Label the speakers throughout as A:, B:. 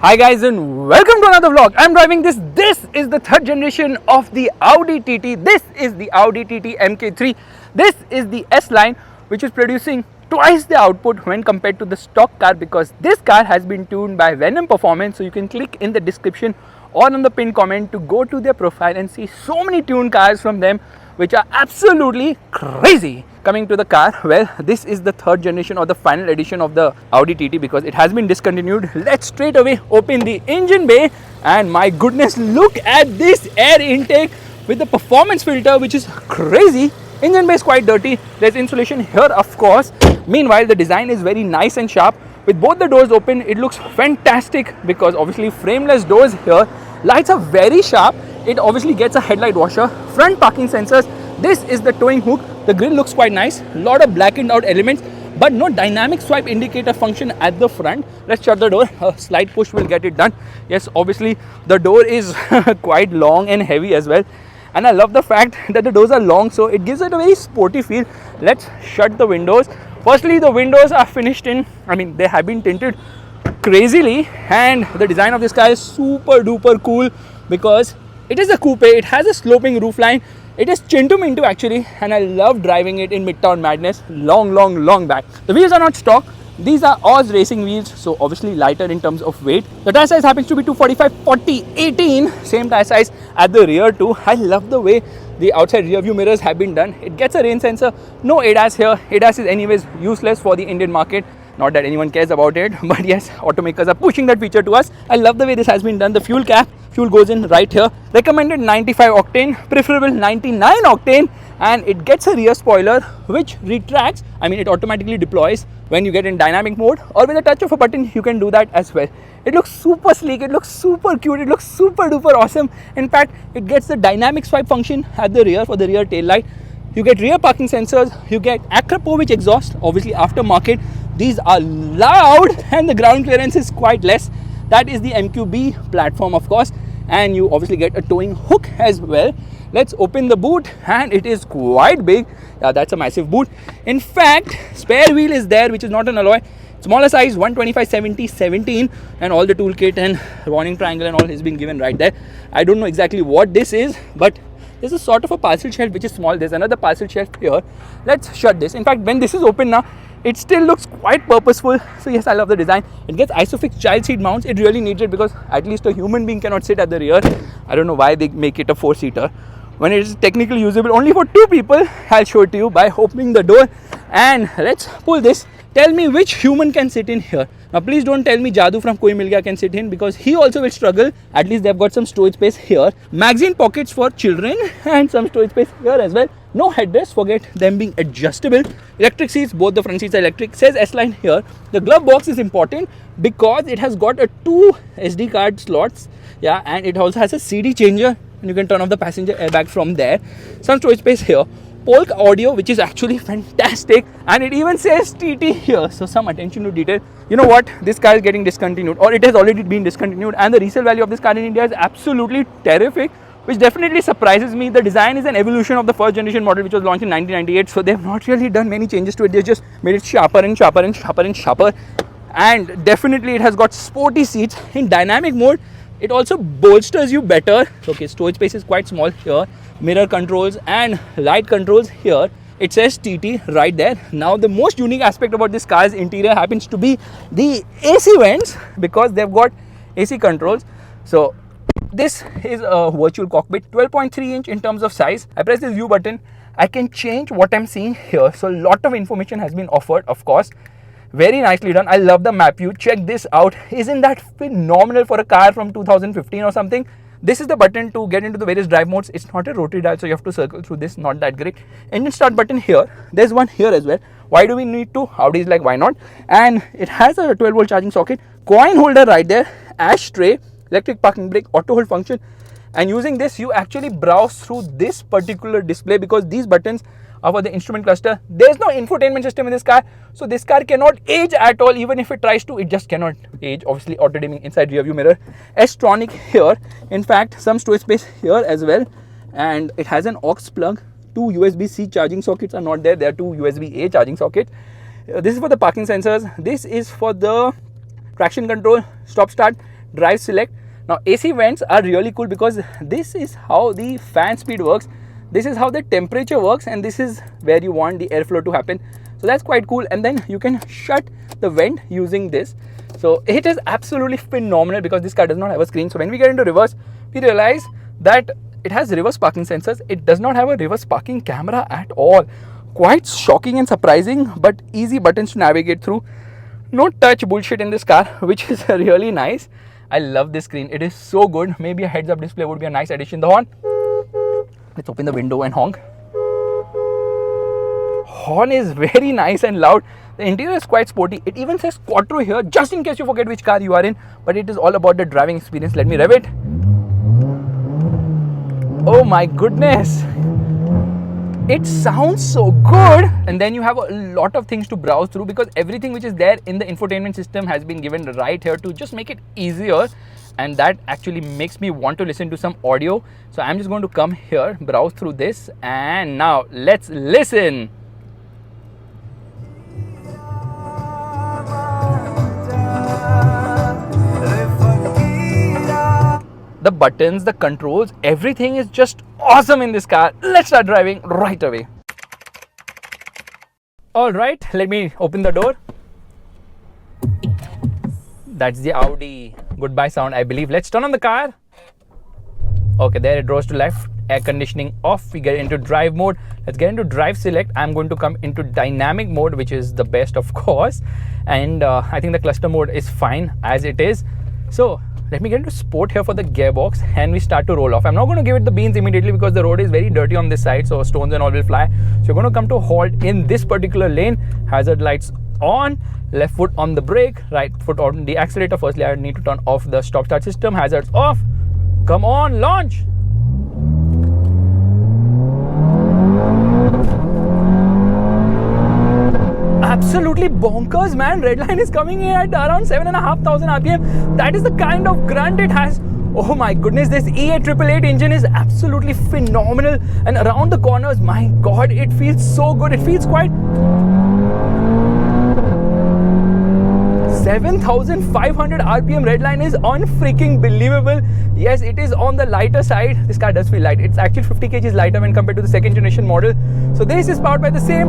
A: Hi guys and welcome to another vlog. I'm driving this. This is the third generation of the Audi TT. This is the Audi TT MK3. This is the S line, which is producing twice the output when compared to the stock car, because this car has been tuned by Venom Performance. So you can click in the description or on the pinned comment to go to their profile and see so many tuned cars from them, which are absolutely crazy. Coming to the car, well, this is the third generation or the final edition of the Audi TT because it has been discontinued. Let's straight away open the engine bay, and my goodness, look at this air intake with the performance filter, which is crazy. Engine bay is quite dirty. There's insulation here, of course. Meanwhile, the design is very nice and sharp. With both the doors open, it looks fantastic because obviously frameless doors here. Lights are very sharp. It obviously gets a headlight washer. Front parking sensors. This is the towing hook. The grille looks quite nice. A lot of blackened out elements, but no dynamic swipe indicator function at the front. Let's shut the door. A slight push will get it done. Yes, obviously the door is quite long and heavy as well. And I love the fact that the doors are long, so it gives it a very sporty feel. Let's shut the windows. Firstly, the windows are finished in, they have been tinted crazily, and the design of this car is super duper cool because it is a coupe. It has a sloping roofline. It is chin to minto actually, and I love driving it in Midtown Madness long back. The wheels are not stock. These are Oz racing wheels, so obviously lighter in terms of weight. The tire size happens to be 245/40/18. Same tire size at the rear too. I love the way the outside rear view mirrors have been done. It gets a rain sensor. No ADAS here. ADAS is anyways useless for the Indian market. Not that anyone cares about it, but yes, automakers are pushing that feature to us. I love the way this has been done. The fuel cap, fuel goes in right here. Recommended 95 octane, preferable 99 octane, and it gets a rear spoiler which retracts. It automatically deploys when you get in dynamic mode, or with a touch of a button you can do that as well. It looks super sleek, it looks super cute, it looks super duper awesome. In fact, it gets the dynamic swipe function at the rear for the rear tail light. You get rear parking sensors, you get Acropovich exhaust, obviously aftermarket. These are loud and the ground clearance is quite less. That is the MQB platform, of course, and you obviously get a towing hook as well. Let's open the boot, and it is quite big. Yeah, that's a massive boot. In fact, spare wheel is there, which is not an alloy. Smaller size, 125/70/17, and all the toolkit and warning triangle and all has been given right there. I don't know exactly what this is, but this is sort of a parcel shelf which is small. There's another parcel shelf here. Let's shut this. In fact, when this is open now, it still looks quite purposeful. So yes, I love the design. It gets ISOFIX child seat mounts. It really needs it because at least a human being cannot sit at the rear. I don't know why they make it a 4-seater when it is technically usable only for 2 people. I'll show it to you by opening the door, and let's pull this. Tell me which human can sit in here. Now please don't tell me Jadoo from Koi Mil Gaya can sit in, because he also will struggle. At least they've got some storage space here. Magazine pockets for children and some storage space here as well. No headrest, forget them being adjustable. Electric seats, both the front seats are electric. Says S-Line here. The glove box is important because it has got a 2 SD card slots. Yeah, and it also has a CD changer, and you can turn off the passenger airbag from there. Some storage space here. Polk audio, which is actually fantastic, and it even says TT here, so some attention to detail. You know what, this car is getting discontinued, or it has already been discontinued, and the resale value of this car in India is absolutely terrific, which definitely surprises me. The design is an evolution of the first generation model, which was launched in 1998, so they've not really done many changes to it. They just made it sharper and sharper and sharper and sharper, and definitely it has got sporty seats in dynamic mode. It also bolsters you better. Okay, storage space is quite small here. Mirror controls and light controls here. It says TT right there. Now the most unique aspect about this car's interior happens to be the AC vents, because they've got AC controls. So this is a virtual cockpit, 12.3 inch in terms of size. I press this view button, I can change what I'm seeing here. So a lot of information has been offered, of course. Very nicely done. I love the map view. Check this out. Isn't that phenomenal for a car from 2015 or something? This is the button to get into the various drive modes. It's not a rotary dial, so you have to circle through this. Not that great. Engine start button here. There's one here as well. Why do we need two? Audi is like, why not? And it has a 12-volt charging socket. Coin holder right there. Ashtray. Electric parking brake. Auto hold function. And using this, you actually browse through this particular display, because these buttons are for the instrument cluster. There's no infotainment system in this car, so this car cannot age at all. Even if it tries to, it just cannot age. Obviously auto dimming inside rear view mirror. S-tronic here. In fact, some storage space here as well, and it has an aux plug. 2 USB-C charging sockets are not there. There are 2 USB-A charging sockets. This is for the parking sensors. This is for the traction control, stop start, drive select. Now AC vents are really cool because this is how the fan speed works, this is how the temperature works, and this is where you want the airflow to happen. So that's quite cool. And then you can shut the vent using this. So it is absolutely phenomenal because this car does not have a screen. So when we get into reverse, we realize that it has reverse parking sensors. It does not have a reverse parking camera at all. Quite shocking and surprising, but easy buttons to navigate through. No touch bullshit in this car, which is really nice. I love this screen. It is so good. Maybe a heads-up display would be a nice addition. The horn. Let's open the window and honk. Horn is very nice and loud. The interior is quite sporty. It even says Quattro here, just in case you forget which car you are in. But it is all about the driving experience. Let me rev it. Oh my goodness. It sounds so good. And then you have a lot of things to browse through because everything which is there in the infotainment system has been given right here to just make it easier. And that actually makes me want to listen to some audio. So I'm just going to come here, browse through this, and now let's listen. The buttons, the controls, everything is just awesome in this car. Let's start driving right away. All right, let me open the door. That's the Audi goodbye sound, I believe. Let's turn on the car. Okay, there it rose to left. Air conditioning off. We get into drive mode. Let's get into drive select. I'm going to come into dynamic mode, which is the best, of course. And I think the cluster mode is fine as it is. So let me get into sport here for the gearbox, and we start to roll off. I'm not going to give it the beans immediately because the road is very dirty on this side, so stones and all will fly. So you're going to come to a halt in this particular lane. Hazard lights on, left foot on the brake, right foot on the accelerator. Firstly, I need to turn off the stop start system. Hazards off. Come on, launch. Absolutely bonkers, man. Redline is coming in at around 7,500 RPM. That is the kind of grunt it has. Oh my goodness, this E888 engine is absolutely phenomenal. And around the corners, my god, it feels so good. It feels quite... 7,500 RPM Redline is unfreaking believable. Yes, it is on the lighter side. This car does feel light. It's actually 50 kgs lighter when compared to the second generation model. So this is powered by the same...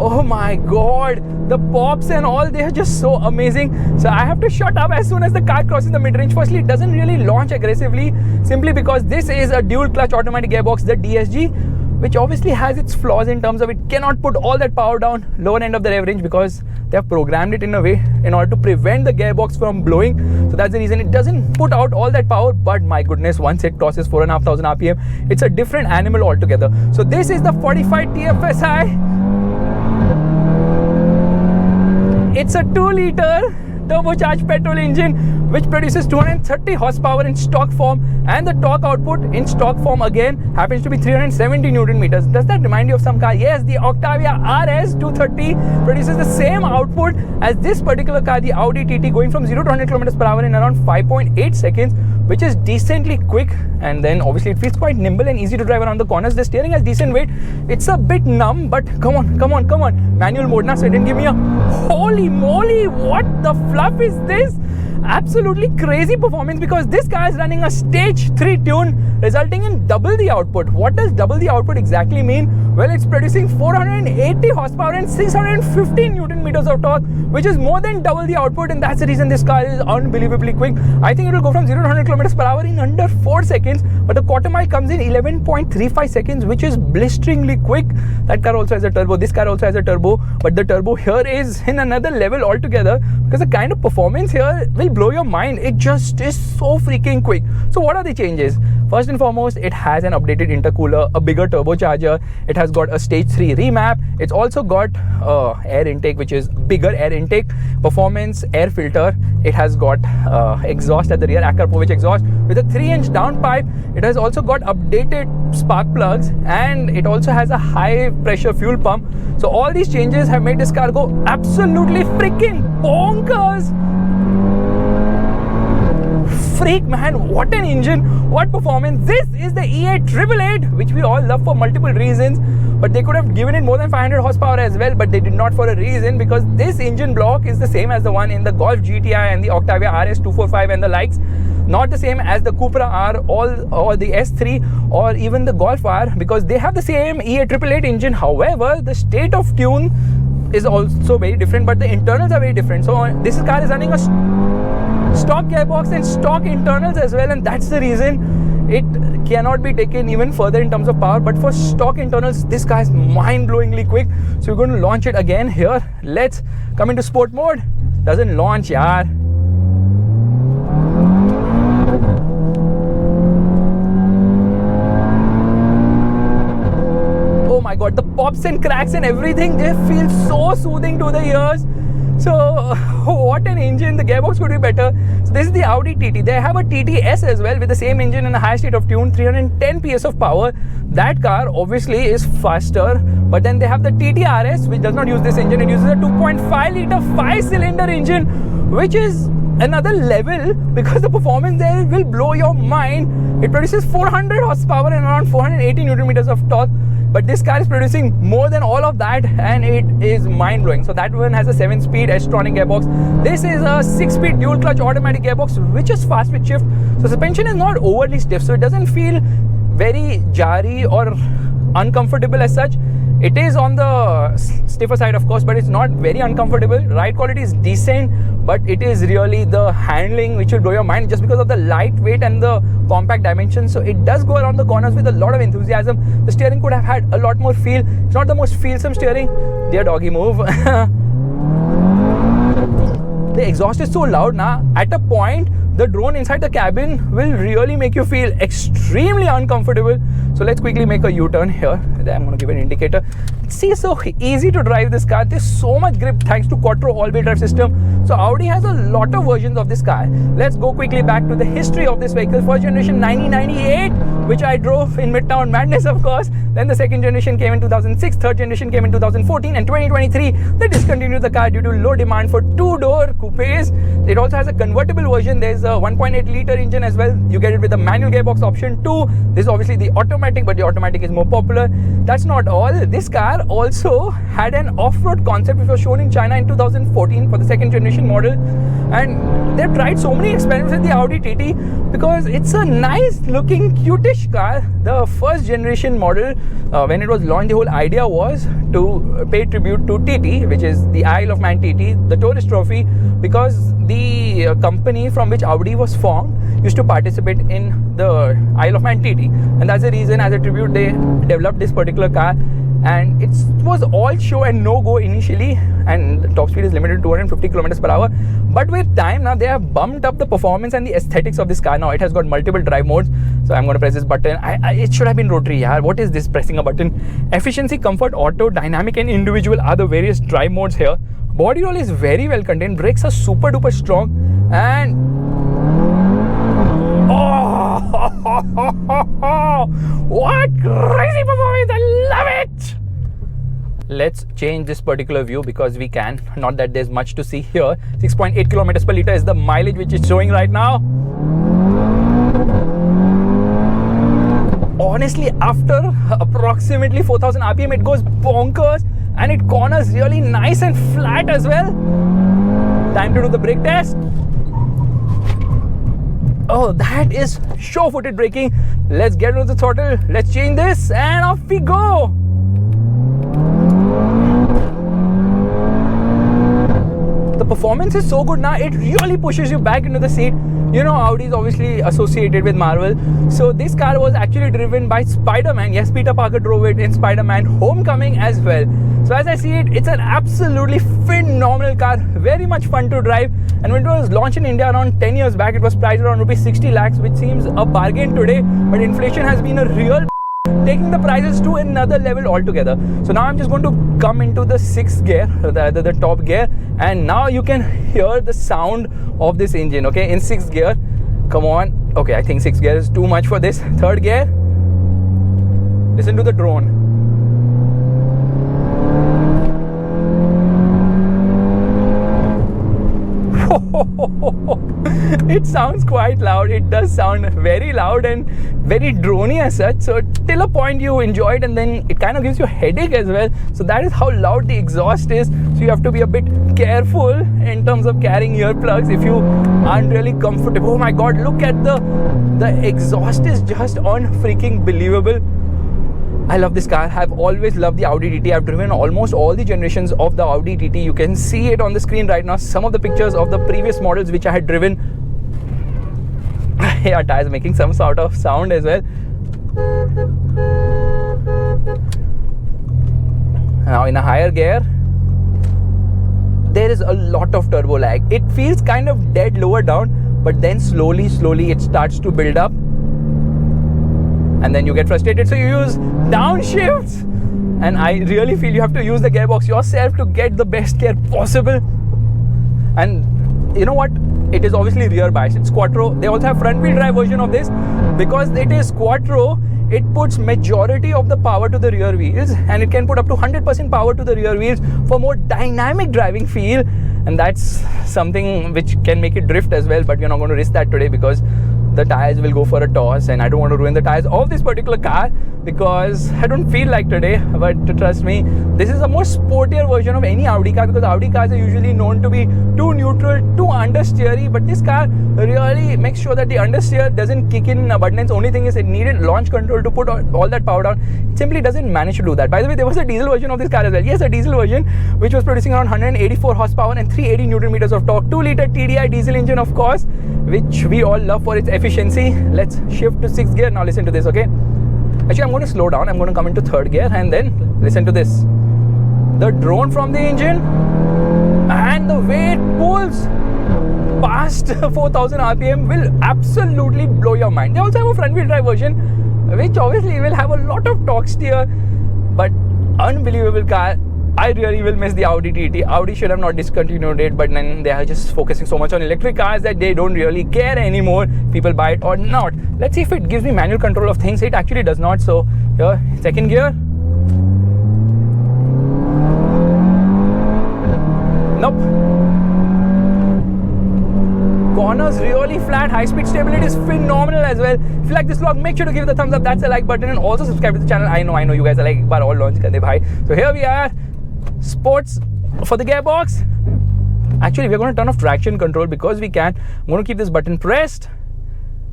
A: Oh my god, the pops and all, they are just so amazing. So I have to shut up as soon as the car crosses the mid-range. Firstly, it doesn't really launch aggressively simply because this is a dual clutch automatic gearbox, the DSG, which obviously has its flaws in terms of it cannot put all that power down lower end of the rev range because they have programmed it in a way in order to prevent the gearbox from blowing. So that's the reason it doesn't put out all that power. But my goodness, once it crosses 4,500 RPM, it's a different animal altogether. So this is the 45 TFSI. It's a 2-liter turbocharged petrol engine which produces 230 horsepower in stock form, and the torque output in stock form again happens to be 370 Newton meters. Does that remind you of some car? Yes, the Octavia RS 230 produces the same output as this particular car, the Audi TT, going from 0 to 100 kilometers per hour in around 5.8 seconds, which is decently quick. And then obviously it feels quite nimble and easy to drive around the corners. The steering has decent weight. It's a bit numb, but come on. Manual mode now, so it didn't give me a... Holy moly, what the fluff is this? Absolutely crazy performance because this car is running a stage 3 tune resulting in double the output. What does double the output exactly mean? Well, it's producing 480 horsepower and 615 Newton meters of torque, which is more than double the output, and that's the reason this car is unbelievably quick. I think it will go from 0 to 100 kilometers per hour in under 4 seconds, but the quarter mile comes in 11.35 seconds, which is blisteringly quick. That car also has a turbo. This car also has a turbo, but the turbo here is in another level altogether because the kind of performance here will blow your mind. It just is so freaking quick. So what are the changes? First and foremost, it has an updated intercooler, a bigger turbocharger. It has got a stage 3 remap. It's also got air intake, which is bigger air intake, performance air filter. It has got exhaust at the rear, Ackerpovich exhaust with a 3-inch downpipe. It has also got updated spark plugs, and it also has a high pressure fuel pump. So all these changes have made this car go absolutely freaking bonkers. Freak, man, what an engine, what performance. This is the E888, which we all love for multiple reasons, but they could have given it more than 500 horsepower as well, but they did not for a reason, because this engine block is the same as the one in the Golf GTI and the Octavia RS 245 and the likes, not the same as the Cupra R or the S3 or even the Golf R, because they have the same E888 engine. However, the state of tune is also very different, but the internals are very different. So this car is running a stock gearbox and stock internals as well, and that's the reason it cannot be taken even further in terms of power. But for stock internals, this car is mind-blowingly quick. So we're going to launch it again here. Let's come into sport mode. Doesn't launch, yaar. Oh my god, the pops and cracks and everything, they feel so soothing to the ears. So what an engine. The gearbox could be better. So this is the Audi TT. They have a TTS as well with the same engine and a high state of tune, 310 PS of power. That car obviously is faster, but then they have the TT RS, which does not use this engine. It uses a 2.5 liter 5-cylinder engine, which is another level, because the performance there will blow your mind. It produces 400 horsepower and around 480 Newton meters of torque. But this car is producing more than all of that, and it is mind-blowing. So that one has a 7-speed S-tronic gearbox. This is a 6-speed dual-clutch automatic gearbox, which is fast switch shift. So suspension is not overly stiff, so it doesn't feel very jarry or uncomfortable as such. It is on the stiffer side, of course, but it's not very uncomfortable. Ride quality is decent, but it is really the handling which will blow your mind, just because of the lightweight and the compact dimensions. So it does go around the corners with a lot of enthusiasm. The steering could have had a lot more feel. It's not the most feelsome steering. Dear doggy, move. The exhaust is so loud now. At a point, the drone inside the cabin will really make you feel extremely uncomfortable. So let's quickly make a U-turn here. I'm going to give an indicator. See, it's so easy to drive this car. There's so much grip thanks to Quattro all-wheel drive system. So Audi has a lot of versions of this car. Let's go quickly back to the history of this vehicle. First generation 1998, which I drove in Midtown Madness, of course. Then the second generation came in 2006, third generation came in 2014, and 2023 they discontinued the car due to low demand for two-door coupes. It also has a convertible version. There's a 1.8 liter engine as well. You get it with the manual gearbox option too. This is obviously the automatic, but the automatic is more popular. That's not all. This car also had an off-road concept which was shown in China in 2014 for the second generation model, and they've tried so many experiments with the Audi TT because it's a nice looking cutish car. The first generation model, when it was launched, the whole idea was to pay tribute to TT, which is the Isle of Man TT, the tourist trophy, because the company from which Audi was formed used to participate in the Isle of Man TT, and that's the reason, as a tribute, they developed this particular car. And it was all show and no go initially, and the top speed is limited to 250 kilometers per hour. But with time now, they have bumped up the performance and the aesthetics of this car. Now it has got multiple drive modes. So I'm going to press this button. It should have been rotary. Yeah, what is this pressing a button? Efficiency, comfort, auto, dynamic and individual are the various drive modes here. Body roll is very well contained. Brakes are super duper strong, and what crazy performance! I love it! Let's change this particular view because we can. Not that there's much to see here. 6.8 kilometers per liter is the mileage which is showing right now. Honestly, after approximately 4,000 RPM, it goes bonkers and it corners really nice and flat as well. Time to do the brake test. Oh, that is sure-footed braking. Let's get into the throttle. Let's change this and off we go. The performance is so good now, it really pushes you back into the seat. You know, Audi is obviously associated with Marvel. So this car was actually driven by Spider-Man. Yes, Peter Parker drove it in Spider-Man Homecoming as well. So as I see it, it's an absolutely phenomenal car. Very much fun to drive. And when it was launched in India around 10 years back, it was priced around rupees 60 lakhs, which seems a bargain today. But inflation has been a real taking the prices to another level altogether. So now I'm just going to come into the 6th gear, rather the top gear, and now you can hear the sound of this engine. Okay, in 6th gear, come on. Okay, I think 6th gear is too much for this. 3rd gear, listen to the drone. it sounds quite loud. It does sound very loud and very drony as such. So till a point you enjoy it, and then it kind of gives you a headache as well. So that is how loud the exhaust is. So you have to be a bit careful in terms of carrying earplugs if you aren't really comfortable. Oh my god, look at the exhaust is just unfreaking believable. I love this car. I've always loved the Audi TT. I've driven almost all the generations of the Audi TT. You can see it on the screen right now. Some of the pictures of the previous models which I had driven. Our tires making some sort of sound as well. Now in a higher gear, there is a lot of turbo lag. It feels kind of dead lower down, but then slowly it starts to build up. And then you get frustrated, so you use downshifts. And I really feel you have to use the gearbox yourself to get the best gear possible. And you know what? It is obviously rear biased. It's quattro. They also have front wheel drive version of this. Because it is quattro, it puts majority of the power to the rear wheels, and it can put up to 100% power to the rear wheels for more dynamic driving feel. And that's something which can make it drift as well, but we're not going to risk that today because the tires will go for a toss, and I don't want to ruin the tires of this particular car because I don't feel like today. But trust me, this is a more sportier version of any Audi car, because Audi cars are usually known to be too neutral, too understeery, but this car really makes sure that the understeer doesn't kick in abundance. Only thing is it needed launch control to put all that power down. It simply doesn't manage to do that. By the way, there was a diesel version of this car as well. Yes, a diesel version which was producing around 184 horsepower and 380 Newton meters of torque. 2-liter TDI diesel engine, of course, which we all love for its efficiency. Let's shift to 6th gear. Now listen to this, okay? Actually, I'm going to slow down. I'm going to come into 3rd gear and then listen to this. The drone from the engine and the way it pulls past 4000 RPM will absolutely blow your mind. They also have a front wheel drive version which obviously will have a lot of torque steer, but unbelievable car. I really will miss the Audi TT. Audi should have not discontinued it, but then they are just focusing so much on electric cars that they don't really care anymore, people buy it or not. Let's see if it gives me manual control of things. It actually does not. So here, 2nd gear. Nope. Corners really flat. High speed stability is phenomenal as well. If you like this vlog, make sure to give it a thumbs up. That's the like button, and also subscribe to the channel. I know you guys are like, but all launch kar de bhai. So here we are. Sports for the gearbox. Actually, we're going to turn off traction control because we can. I'm going to keep this button pressed.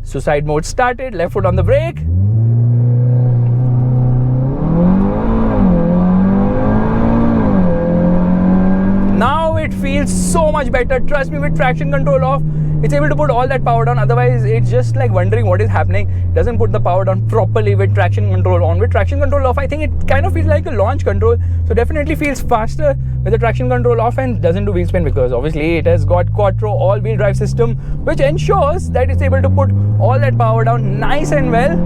A: Suicide mode started. Left foot on the brake. Now it feels so much better. Trust me, with traction control off, it's able to put all that power down. Otherwise, it's just like wondering what is happening. It doesn't put the power down properly with traction control on. With traction control off, I think it kind of feels like a launch control. So definitely feels faster with the traction control off, and doesn't do wheel spin because obviously it has got quattro all-wheel drive system, which ensures that it's able to put all that power down nice and well.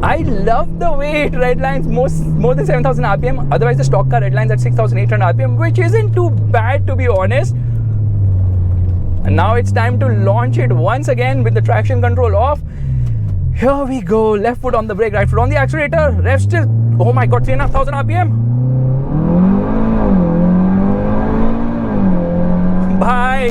A: I love the way it redlines more than 7000 RPM. Otherwise, the stock car redlines at 6800 RPM, which isn't too bad to be honest. And now it's time to launch it once again with the traction control off. Here we go. Left foot on the brake, right foot on the accelerator. Rev still, oh my god, 3500 RPM. Bye.